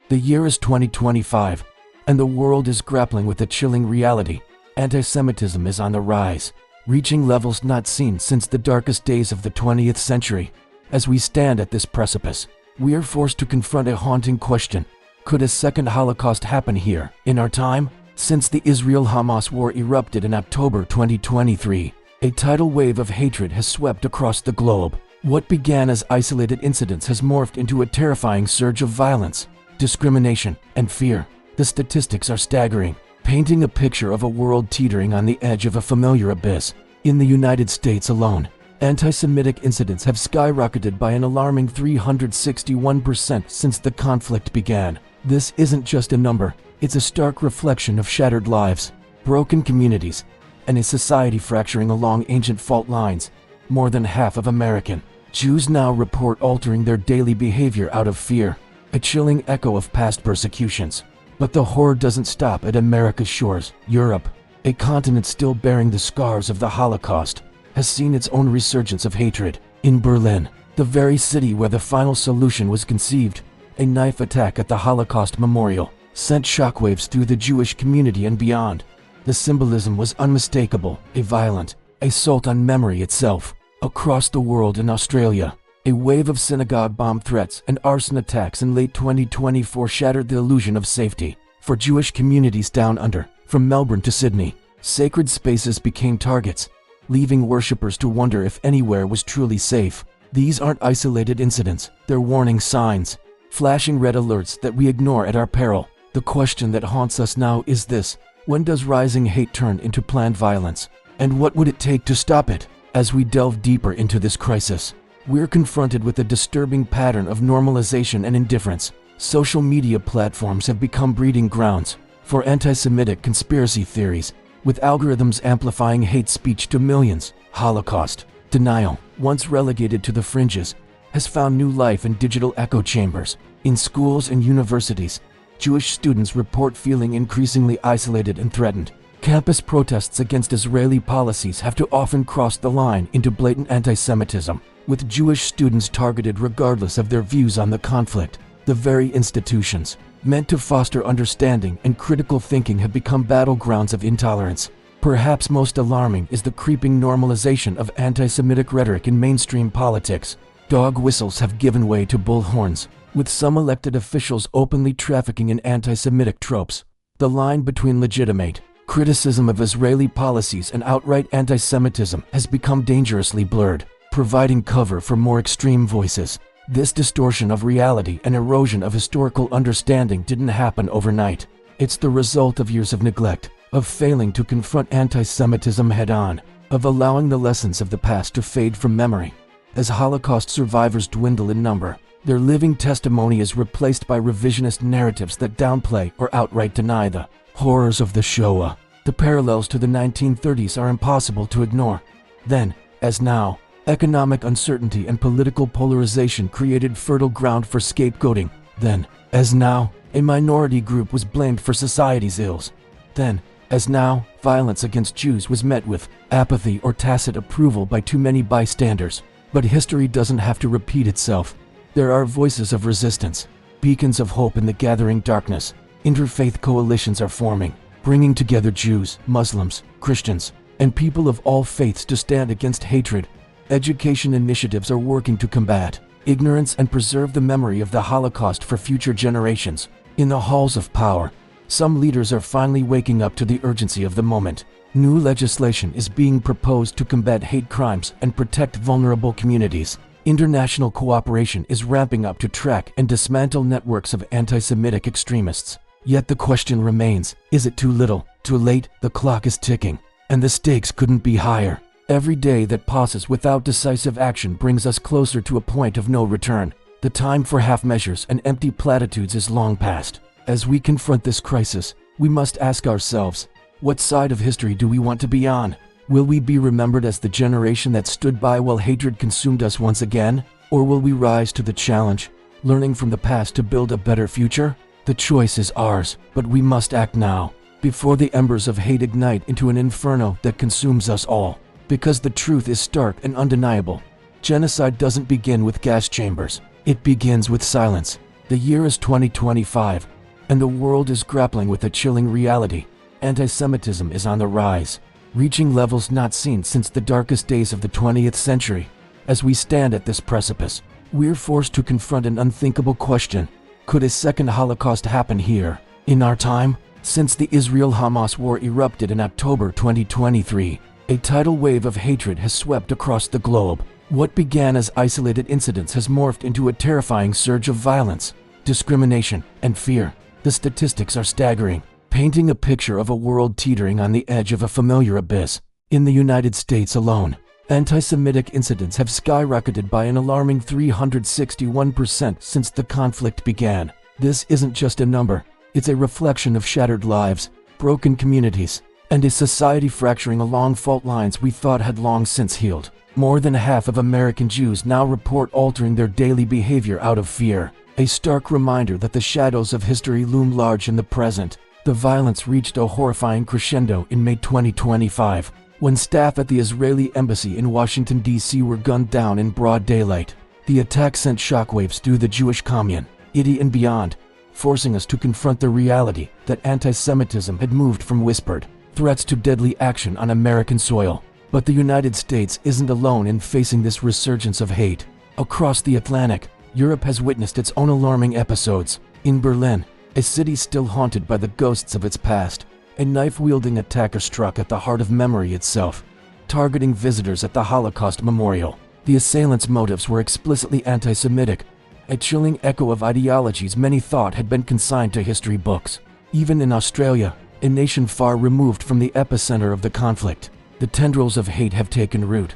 The year is 2025, and the world is grappling with a chilling reality. Anti-Semitism is on the rise, reaching levels not seen since the darkest days of the 20th century. As we stand at this precipice, we are forced to confront a haunting question. Could a second Holocaust happen here, in our time? Since the Israel-Hamas war erupted in October 2023, a tidal wave of hatred has swept across the globe. What began as isolated incidents has morphed into a terrifying surge of violence, discrimination, and fear. The statistics are staggering, painting a picture of a world teetering on the edge of a familiar abyss. In the United States alone, anti-Semitic incidents have skyrocketed by an alarming 361% since the conflict began. This isn't just a number, it's a stark reflection of shattered lives, broken communities, and a society fracturing along ancient fault lines. More than half of American Jews now report altering their daily behavior out of fear, a chilling echo of past persecutions. But the horror doesn't stop at America's shores. Europe, a continent still bearing the scars of the Holocaust, has seen its own resurgence of hatred. In Berlin, the very city where the final solution was conceived, a knife attack at the Holocaust Memorial sent shockwaves through the Jewish community and beyond. The symbolism was unmistakable, a violent assault on memory itself. Across the world, in Australia, a wave of synagogue bomb threats and arson attacks in late 2024 shattered the illusion of safety. For Jewish communities down under, from Melbourne to Sydney, sacred spaces became targets, leaving worshippers to wonder if anywhere was truly safe. These aren't isolated incidents, they're warning signs, flashing red alerts that we ignore at our peril. The question that haunts us now is this: when does rising hate turn into planned violence? And what would it take to stop it? As we delve deeper into this crisis, we're confronted with a disturbing pattern of normalization and indifference. Social media platforms have become breeding grounds for anti-Semitic conspiracy theories, with algorithms amplifying hate speech to millions. Holocaust denial, once relegated to the fringes, has found new life in digital echo chambers. In schools and universities, Jewish students report feeling increasingly isolated and threatened. Campus protests against Israeli policies have to often cross the line into blatant anti-Semitism, with Jewish students targeted regardless of their views on the conflict. The very institutions meant to foster understanding and critical thinking have become battlegrounds of intolerance. Perhaps most alarming is the creeping normalization of anti-Semitic rhetoric in mainstream politics. Dog whistles have given way to bullhorns, with some elected officials openly trafficking in anti-Semitic tropes. The line between legitimate criticism of Israeli policies and outright anti-Semitism has become dangerously blurred, providing cover for more extreme voices. This distortion of reality and erosion of historical understanding didn't happen overnight. It's the result of years of neglect, of failing to confront anti-Semitism head-on, of allowing the lessons of the past to fade from memory. As Holocaust survivors dwindle in number, their living testimony is replaced by revisionist narratives that downplay or outright deny the horrors of the Shoah. The parallels to the 1930s are impossible to ignore. Then, as now, economic uncertainty and political polarization created fertile ground for scapegoating. Then, as now, a minority group was blamed for society's ills. Then, as now, violence against Jews was met with apathy or tacit approval by too many bystanders. But history doesn't have to repeat itself. There are voices of resistance, beacons of hope in the gathering darkness. Interfaith coalitions are forming, bringing together Jews, Muslims, Christians, and people of all faiths to stand against hatred. Education initiatives are working to combat ignorance and preserve the memory of the Holocaust for future generations. In the halls of power, some leaders are finally waking up to the urgency of the moment. New legislation is being proposed to combat hate crimes and protect vulnerable communities. International cooperation is ramping up to track and dismantle networks of anti-Semitic extremists. Yet the question remains, is it too little, too late? The clock is ticking, and the stakes couldn't be higher. Every day that passes without decisive action brings us closer to a point of no return. The time for half measures and empty platitudes is long past. As we confront this crisis, we must ask ourselves, what side of history do we want to be on? Will we be remembered as the generation that stood by while hatred consumed us once again? Or will we rise to the challenge, learning from the past to build a better future? The choice is ours, but we must act now, before the embers of hate ignite into an inferno that consumes us all. Because the truth is stark and undeniable. Genocide doesn't begin with gas chambers. It begins with silence. The year is 2025, and the world is grappling with a chilling reality. Anti-Semitism is on the rise, reaching levels not seen since the darkest days of the 20th century. As we stand at this precipice, we're forced to confront an unthinkable question. Could a second Holocaust happen here, in our time? Since the Israel-Hamas war erupted in October 2023, a tidal wave of hatred has swept across the globe. What began as isolated incidents has morphed into a terrifying surge of violence, discrimination, and fear. The statistics are staggering, painting a picture of a world teetering on the edge of a familiar abyss. In the United States alone, anti-Semitic incidents have skyrocketed by an alarming 361% since the conflict began. This isn't just a number, it's a reflection of shattered lives, broken communities, and a society fracturing along fault lines we thought had long since healed. More than half of American Jews now report altering their daily behavior out of fear, a stark reminder that the shadows of history loom large in the present. The violence reached a horrifying crescendo in May 2025, when staff at the Israeli embassy in Washington, D.C. were gunned down in broad daylight. The attack sent shockwaves through the Jewish community and beyond, forcing us to confront the reality that anti-Semitism had moved from whispered threats to deadly action on American soil. But the United States isn't alone in facing this resurgence of hate. Across the Atlantic, Europe has witnessed its own alarming episodes. In Berlin, a city still haunted by the ghosts of its past, a knife-wielding attacker struck at the heart of memory itself, targeting visitors at the Holocaust Memorial. The assailant's motives were explicitly anti-Semitic, a chilling echo of ideologies many thought had been consigned to history books. Even in Australia, a nation far removed from the epicenter of the conflict, the tendrils of hate have taken root.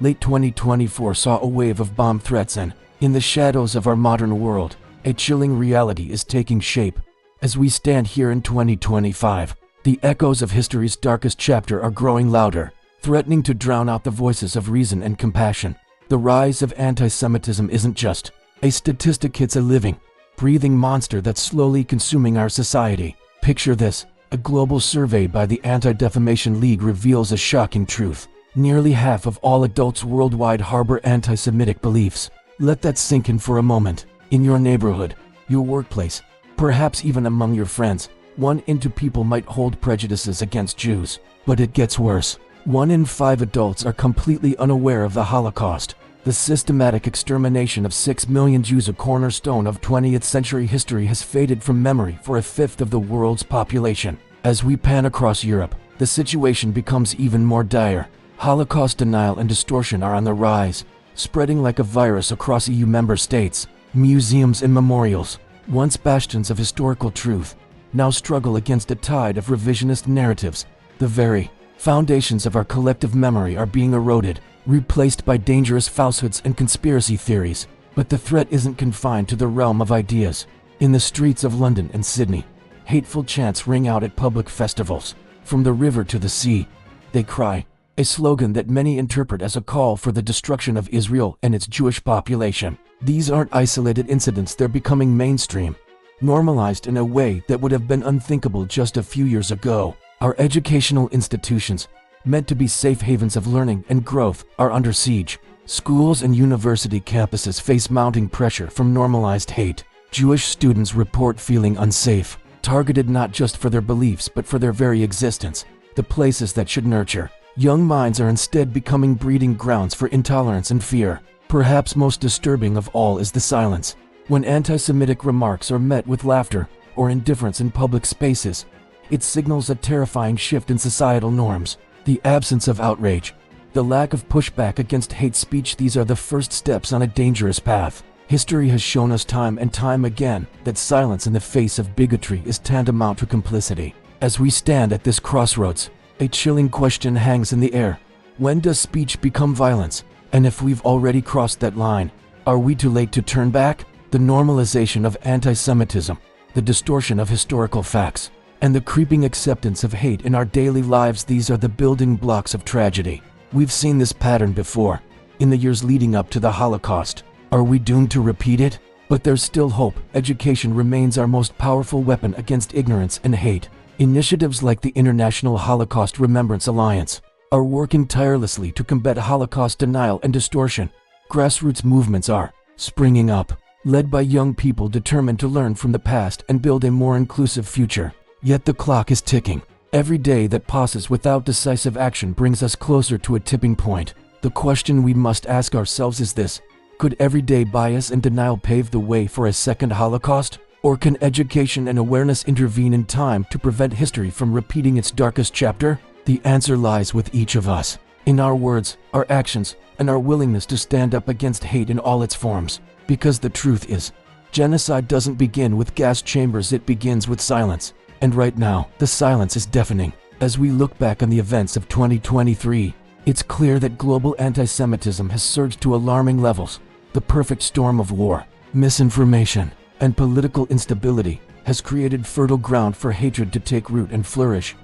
Late 2024 saw a wave of bomb threats and, in the shadows of our modern world, a chilling reality is taking shape. As we stand here in 2025, the echoes of history's darkest chapter are growing louder, threatening to drown out the voices of reason and compassion. The rise of anti-Semitism isn't just a statistic, it's a living, breathing monster that's slowly consuming our society. Picture this. A global survey by the Anti-Defamation League reveals a shocking truth. Nearly half of all adults worldwide harbor anti-Semitic beliefs. Let that sink in for a moment. In your neighborhood, your workplace, perhaps even among your friends, 1 in 2 people might hold prejudices against Jews. But it gets worse. 1 in 5 adults are completely unaware of the Holocaust. The systematic extermination of 6 million Jews, a cornerstone of 20th century history, has faded from memory for a fifth of the world's population. As we pan across Europe, the situation becomes even more dire. Holocaust denial and distortion are on the rise, spreading like a virus across EU member states. Museums and memorials, once bastions of historical truth, now struggle against a tide of revisionist narratives. The very foundations of our collective memory are being eroded, replaced by dangerous falsehoods and conspiracy theories. But the threat isn't confined to the realm of ideas. In the streets of London and Sydney, hateful chants ring out at public festivals. From the river to the sea, they cry, a slogan that many interpret as a call for the destruction of Israel and its Jewish population. These aren't isolated incidents, they're becoming mainstream, normalized in a way that would have been unthinkable just a few years ago. Our educational institutions, meant to be safe havens of learning and growth, are under siege. Schools and university campuses face mounting pressure from normalized hate. Jewish students report feeling unsafe, targeted not just for their beliefs but for their very existence. The places that should nurture young minds are instead becoming breeding grounds for intolerance and fear. Perhaps most disturbing of all is the silence. When anti-Semitic remarks are met with laughter or indifference in public spaces, it signals a terrifying shift in societal norms. The absence of outrage, the lack of pushback against hate speech, these are the first steps on a dangerous path. History has shown us time and time again that silence in the face of bigotry is tantamount to complicity. As we stand at this crossroads, a chilling question hangs in the air. When does speech become violence? And if we've already crossed that line, are we too late to turn back? The normalization of anti-Semitism, the distortion of historical facts, and the creeping acceptance of hate in our daily lives, these are the building blocks of tragedy. We've seen this pattern before, in the years leading up to the Holocaust. Are we doomed to repeat it? But there's still hope. Education remains our most powerful weapon against ignorance and hate. Initiatives like the International Holocaust Remembrance Alliance are working tirelessly to combat Holocaust denial and distortion. Grassroots movements are springing up, led by young people determined to learn from the past and build a more inclusive future. Yet the clock is ticking. Every day that passes without decisive action brings us closer to a tipping point. The question we must ask ourselves is this: could everyday bias and denial pave the way for a second Holocaust? Or can education and awareness intervene in time to prevent history from repeating its darkest chapter? The answer lies with each of us, in our words, our actions, and our willingness to stand up against hate in all its forms. Because the truth is, genocide doesn't begin with gas chambers, it begins with silence. And right now, the silence is deafening. As we look back on the events of 2023, it's clear that global anti-Semitism has surged to alarming levels. The perfect storm of war, misinformation, and political instability has created fertile ground for hatred to take root and flourish.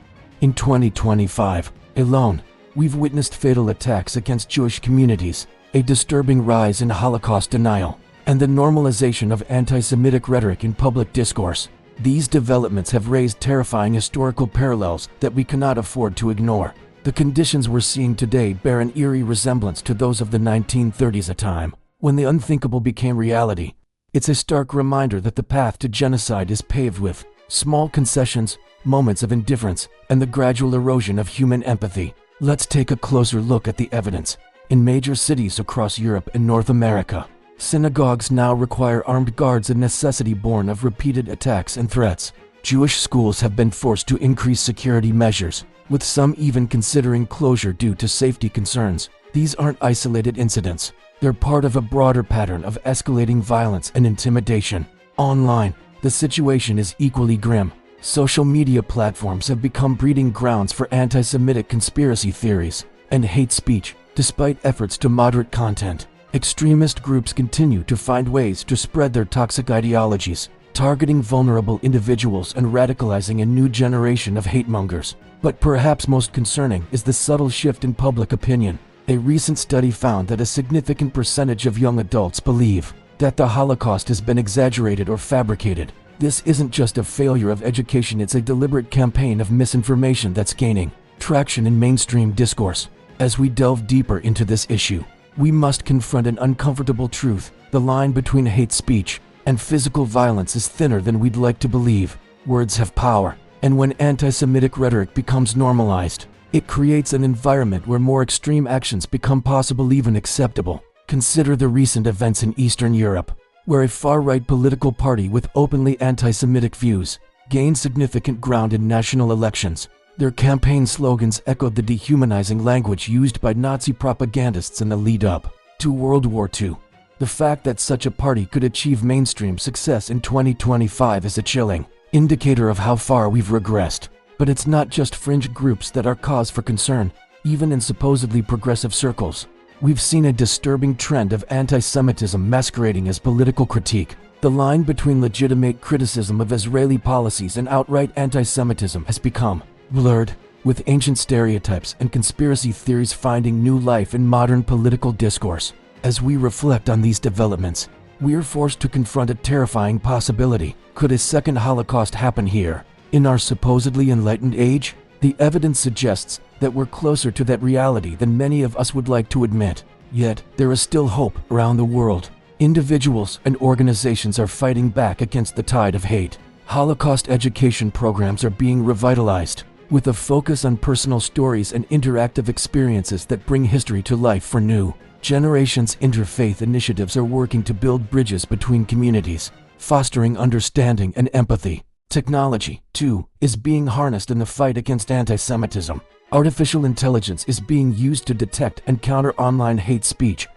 In 2025 alone, we've witnessed fatal attacks against Jewish communities, a disturbing rise in Holocaust denial, and the normalization of anti-Semitic rhetoric in public discourse. These developments have raised terrifying historical parallels that we cannot afford to ignore. The conditions we're seeing today bear an eerie resemblance to those of the 1930s, a time when the unthinkable became reality. It's a stark reminder that the path to genocide is paved with small concessions, moments of indifference, and the gradual erosion of human empathy. Let's take a closer look at the evidence. In major cities across Europe and North America, synagogues now require armed guards, a necessity born of repeated attacks and threats. Jewish schools have been forced to increase security measures, with some even considering closure due to safety concerns. These aren't isolated incidents. They're part of a broader pattern of escalating violence and intimidation. Online, the situation is equally grim. Social media platforms have become breeding grounds for anti-Semitic conspiracy theories and hate speech. Despite efforts to moderate content, extremist groups continue to find ways to spread their toxic ideologies, targeting vulnerable individuals and radicalizing a new generation of hate-mongers. But perhaps most concerning is the subtle shift in public opinion. A recent study found that a significant percentage of young adults believe that the Holocaust has been exaggerated or fabricated. This isn't just a failure of education, it's a deliberate campaign of misinformation that's gaining traction in mainstream discourse. As we delve deeper into this issue, we must confront an uncomfortable truth. The line between hate speech and physical violence is thinner than we'd like to believe. Words have power, and when anti-Semitic rhetoric becomes normalized, it creates an environment where more extreme actions become possible, even acceptable. Consider the recent events in Eastern Europe, where a far-right political party with openly anti-Semitic views gained significant ground in national elections. Their campaign slogans echoed the dehumanizing language used by Nazi propagandists in the lead-up to World War II. The fact that such a party could achieve mainstream success in 2025 is a chilling indicator of how far we've regressed. But it's not just fringe groups that are cause for concern. Even in supposedly progressive circles, we've seen a disturbing trend of anti-Semitism masquerading as political critique. The line between legitimate criticism of Israeli policies and outright anti-Semitism has become blurred, with ancient stereotypes and conspiracy theories finding new life in modern political discourse. As we reflect on these developments, we're forced to confront a terrifying possibility. Could a second Holocaust happen here? In our supposedly enlightened age, the evidence suggests that we're closer to that reality than many of us would like to admit. Yet, there is still hope around the world. Individuals and organizations are fighting back against the tide of hate. Holocaust education programs are being revitalized, with a focus on personal stories and interactive experiences that bring history to life for new generations. Interfaith initiatives are working to build bridges between communities, fostering understanding and empathy. Technology, too, is being harnessed in the fight against anti-Semitism. Artificial intelligence is being used to detect and counter online hate speech,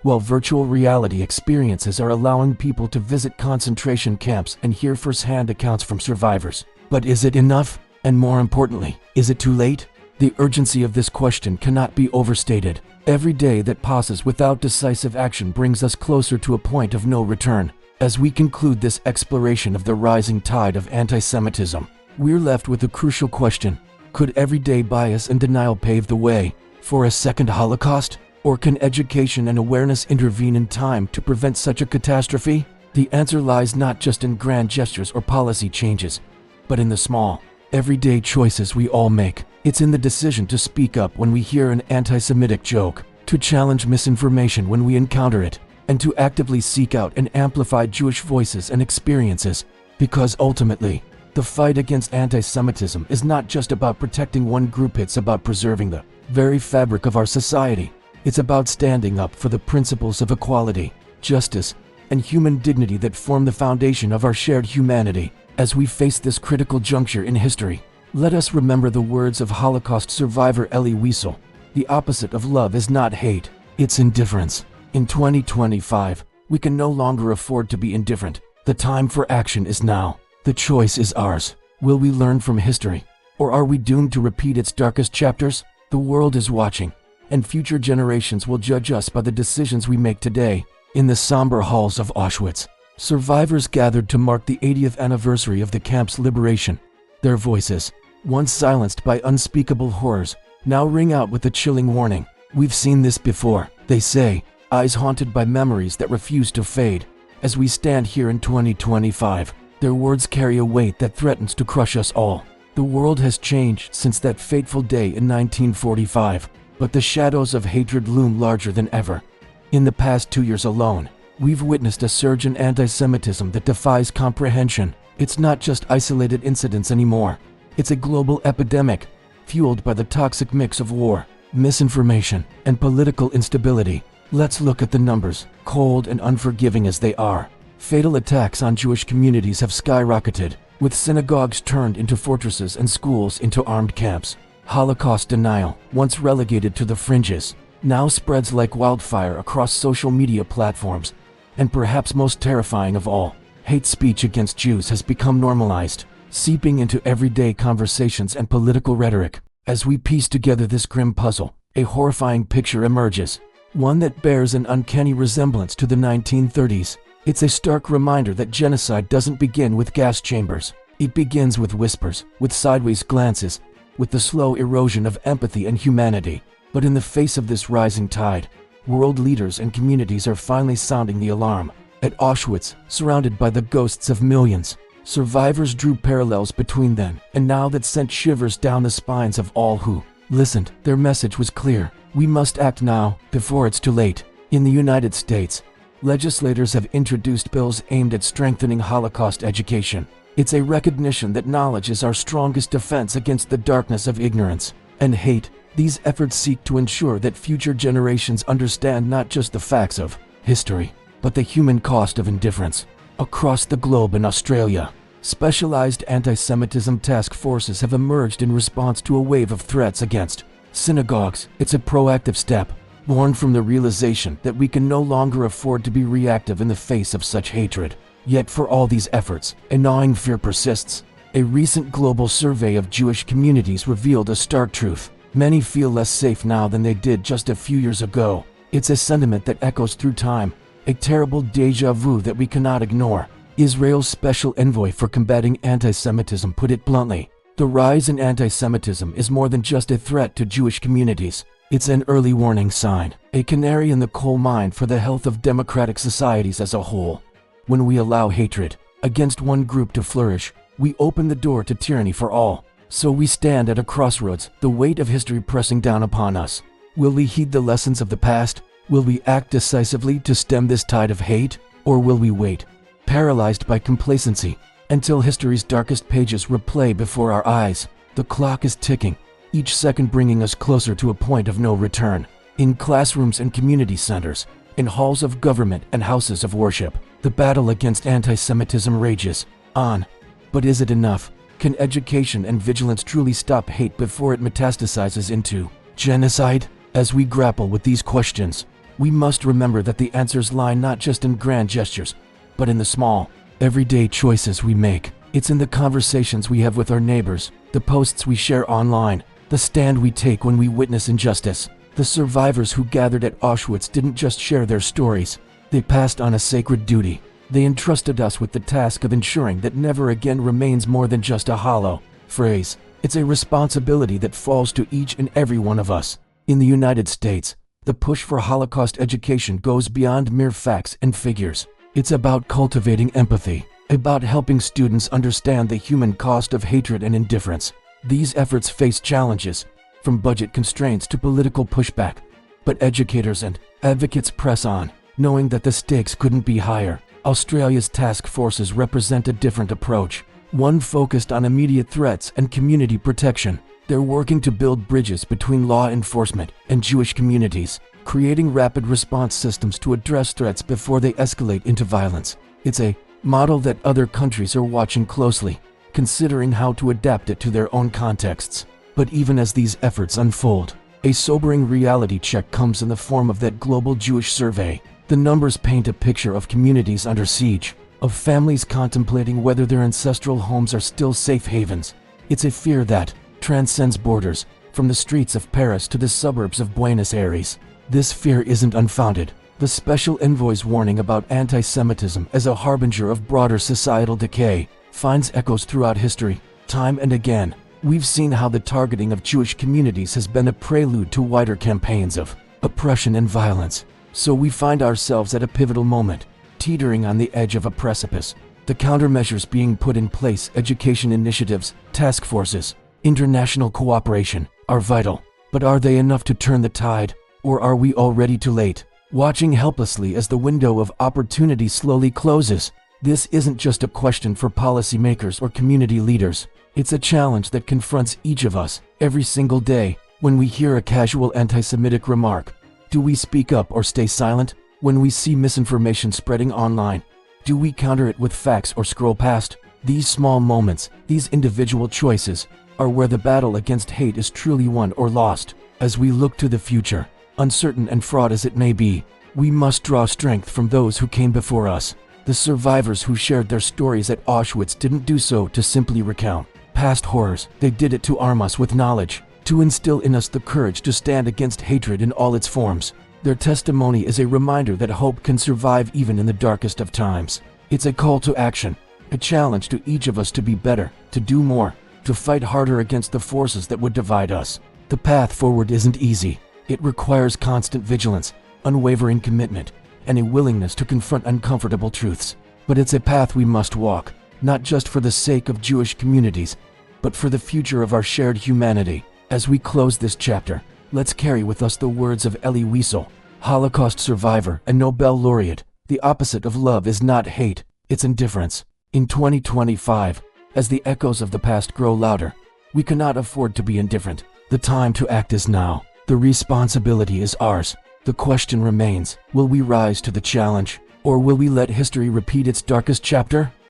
while virtual reality experiences are allowing people to visit concentration camps and hear first-hand accounts from survivors. But is it enough? And more importantly, is it too late? The urgency of this question cannot be overstated. Every day that passes without decisive action brings us closer to a point of no return. As we conclude this exploration of the rising tide of anti-Semitism, we're left with a crucial question. Could everyday bias and denial pave the way for a second Holocaust? Or can education and awareness intervene in time to prevent such a catastrophe? The answer lies not just in grand gestures or policy changes, but in the small, everyday choices we all make. It's in the decision to speak up when we hear an anti-Semitic joke, to challenge misinformation when we encounter it, and to actively seek out and amplify Jewish voices and experiences, because ultimately, the fight against anti-Semitism is not just about protecting one group, it's about preserving the very fabric of our society. It's about standing up for the principles of equality, justice, and human dignity that form the foundation of our shared humanity. As we face this critical juncture in history, let us remember the words of Holocaust survivor Elie Wiesel: "The opposite of love is not hate, it's indifference." In 2025, we can no longer afford to be indifferent. The time for action is now. The choice is ours. Will we learn from history, or are we doomed to repeat its darkest chapters? The world is watching, and future generations will judge us by the decisions we make today. In the somber halls of Auschwitz, survivors gathered to mark the 80th anniversary of the camp's liberation. Their voices, once silenced by unspeakable horrors, now ring out with a chilling warning. "We've seen this before," they say, eyes haunted by memories that refuse to fade. As we stand here in 2025, their words carry a weight that threatens to crush us all. The world has changed since that fateful day in 1945, but the shadows of hatred loom larger than ever. In the past 2 years alone, we've witnessed a surge in anti-Semitism that defies comprehension. It's not just isolated incidents anymore. It's a global epidemic, fueled by the toxic mix of war, misinformation, and political instability. Let's look at the numbers. Cold and unforgiving as they are, fatal attacks on Jewish communities have skyrocketed, with synagogues turned into fortresses and schools into armed camps. Holocaust denial, once relegated to the fringes, now spreads like wildfire across social media platforms. And perhaps most terrifying of all, hate speech against Jews has become normalized, seeping into everyday conversations and political rhetoric. As we piece together this grim puzzle, a horrifying picture emerges, one that bears an uncanny resemblance to the 1930s. It's a stark reminder that genocide doesn't begin with gas chambers. It begins with whispers, with sideways glances, with the slow erosion of empathy and humanity. But in the face of this rising tide, world leaders and communities are finally sounding the alarm. At Auschwitz, surrounded by the ghosts of millions, survivors drew parallels between then and now that sent shivers down the spines of all who listened. Their message was clear: we must act now, before it's too late. In the United States, legislators have introduced bills aimed at strengthening Holocaust education. It's a recognition that knowledge is our strongest defense against the darkness of ignorance and hate. These efforts seek to ensure that future generations understand not just the facts of history, but the human cost of indifference. Across the globe in Australia, specialized anti-Semitism task forces have emerged in response to a wave of threats against synagogues. It's a proactive step, born from the realization that we can no longer afford to be reactive in the face of such hatred. Yet for all these efforts, a gnawing fear persists. A recent global survey of Jewish communities revealed a stark truth. Many feel less safe now than they did just a few years ago. It's a sentiment that echoes through time, a terrible déjà vu that we cannot ignore. Israel's special envoy for combating anti-Semitism put it bluntly: the rise in anti-Semitism is more than just a threat to Jewish communities. It's an early warning sign, a canary in the coal mine for the health of democratic societies as a whole. When we allow hatred against one group to flourish, we open the door to tyranny for all. So we stand at a crossroads, the weight of history pressing down upon us. Will we heed the lessons of the past? Will we act decisively to stem this tide of hate? Or will we wait, paralyzed by complacency, until history's darkest pages replay before our eyes? The clock is ticking, each second bringing us closer to a point of no return. In classrooms and community centers, in halls of government and houses of worship, the battle against anti-Semitism rages on. But is it enough? Can education and vigilance truly stop hate before it metastasizes into genocide? As we grapple with these questions, we must remember that the answers lie not just in grand gestures, but in the small, everyday choices we make. It's in the conversations we have with our neighbors, the posts we share online, the stand we take when we witness injustice. The survivors who gathered at Auschwitz didn't just share their stories. They passed on a sacred duty. They entrusted us with the task of ensuring that never again remains more than just a hollow phrase. It's a responsibility that falls to each and every one of us. In the United States, the push for Holocaust education goes beyond mere facts and figures. It's about cultivating empathy, about helping students understand the human cost of hatred and indifference. These efforts face challenges, from budget constraints to political pushback, but educators and advocates press on. knowing that the stakes couldn't be higher. Australia's task forces represent a different approach, one focused on immediate threats and community protection. They're working to build bridges between law enforcement and Jewish communities, creating rapid response systems to address threats before they escalate into violence. It's a model that other countries are watching closely, considering how to adapt it to their own contexts. But even as these efforts unfold, a sobering reality check comes in the form of that global Jewish survey. The numbers paint a picture of communities under siege, of families contemplating whether their ancestral homes are still safe havens. It's a fear that transcends borders, from the streets of Paris to the suburbs of Buenos Aires. This fear isn't unfounded. The special envoy's warning about anti-Semitism as a harbinger of broader societal decay finds echoes throughout history. Time and again, we've seen how the targeting of Jewish communities has been a prelude to wider campaigns of oppression and violence. So we find ourselves at a pivotal moment, teetering on the edge of a precipice. The countermeasures being put in place, education initiatives, task forces, international cooperation, are vital. But are they enough to turn the tide? Or are we already too late, watching helplessly as the window of opportunity slowly closes? This isn't just a question for policymakers or community leaders. It's a challenge that confronts each of us every single day. When we hear a casual anti-Semitic remark, do we speak up or stay silent? When we see misinformation spreading online, do we counter it with facts or scroll past? These small moments, these individual choices, are where the battle against hate is truly won or lost. As we look to the future, uncertain and fraught as it may be, we must draw strength from those who came before us. The survivors who shared their stories at Auschwitz didn't do so to simply recount past horrors. They did it to arm us with knowledge, to instill in us the courage to stand against hatred in all its forms. Their testimony is a reminder that hope can survive even in the darkest of times. It's a call to action, a challenge to each of us to be better, to do more, to fight harder against the forces that would divide us. The path forward isn't easy. It requires constant vigilance, unwavering commitment, and a willingness to confront uncomfortable truths. But it's a path we must walk, not just for the sake of Jewish communities, but for the future of our shared humanity. As we close this chapter, let's carry with us the words of Elie Wiesel, Holocaust survivor and Nobel laureate. The opposite of love is not hate, it's indifference. In 2025, as the echoes of the past grow louder, we cannot afford to be indifferent. The time to act is now. The responsibility is ours. The question remains, will we rise to the challenge, or will we let history repeat its darkest chapter?